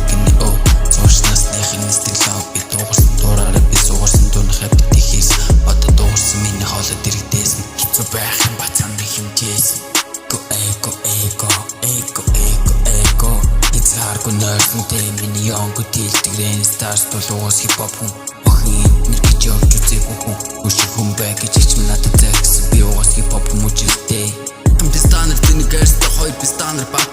гинэ оо цоочнаас нэхин сэтгэлээ би дуугарсан дуураараа би суугарсан дуунах хэвд тийхээс одоо дуугарсан миний хоолой дэрэгдээс хэцүү байх юм бацаан хэмжээс эго Ицааргүй нойрсон тэ миний онгод дийлдэгрэн Stars болоос хип-хоп хүн охин нэр гэж явж үзээгүй хүн Өшиг хүн бай гэж ичм надад зэгсэн би угаас хип-хоп мөжилтэй Пистанер тэнэгэрстэй хоёр пистанер бат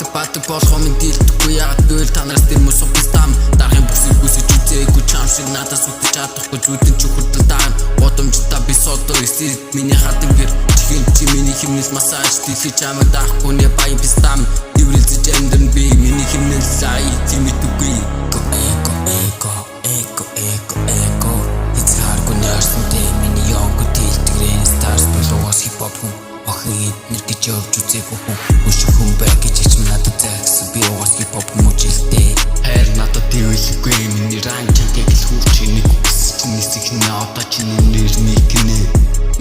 болохоо минь дийлдэхгүй ягаад гэвэл танараас тэр мөсөв пистам дарахын бүсийг үсэж үзээгүй чам шиг надаас үтэж чадахгүй зүудэн чухалдал даам Годомжтой би содор эсрэг миний хатан гэр чихэн чи миний химнээс массаж дэлхий чамд даахгүй нэ баян пистам иврэлзэж амьдран би миний химнэл лай тимэтгүй эго Ицааргүй нойрсон тэ миний онгод дийлдэгрэн Stars болоос хип-хоп хүн охин нэр гэж явж үзээгүй хүн Өшиг хүн бай гэж ичм надад зэгсэн би угаас хип-хоп мөжилтэй хайр надад дэвлэхгүй миний ранг чангийг л хүүрч нэг үсч нисэх нэ одоо чиний нэр нэгнэ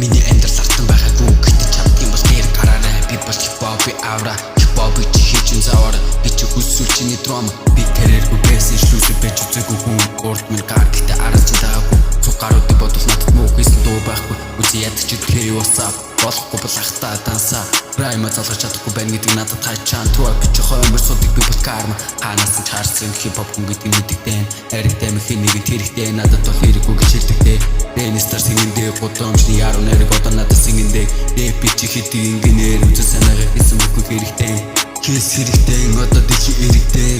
миний амьдрал артан байгаагүй гэхдээ чаддсан бол нэр гараарай би бол хип-хопи авра хип-хопи чи хийчин завар би ч хүсэл чиний драм би тэрэргүй бэсэн шлүүсээ бэж үзээгүй хүн урд минь гар гэхдээ араас чи даагүй цугаруудыг бодвол надад муу хийсэн дуу байхгүй үгүй ядч hey what's up болохгүй бол ахтаа дансаа райма залгаж чадахгүй байна гэдэг надад хайчаан туа би ч хоймор судаг би бол карма ханаас ч харсан хип-хоп хүн гэдэг мэддэгтэй хайртай мэх нэг тэрэгтэй надад бол хэрэггүй гэж хэлдэгтэй Стars сингэндээ годомжны яруу нэрэг одоо надад сингэндээ би чи хэдий ингэнээр үзэн санаагаа хийсэн бүхэл хэрэгтэй хийс хэрэгтэй одоо дэлхий эрэгтэй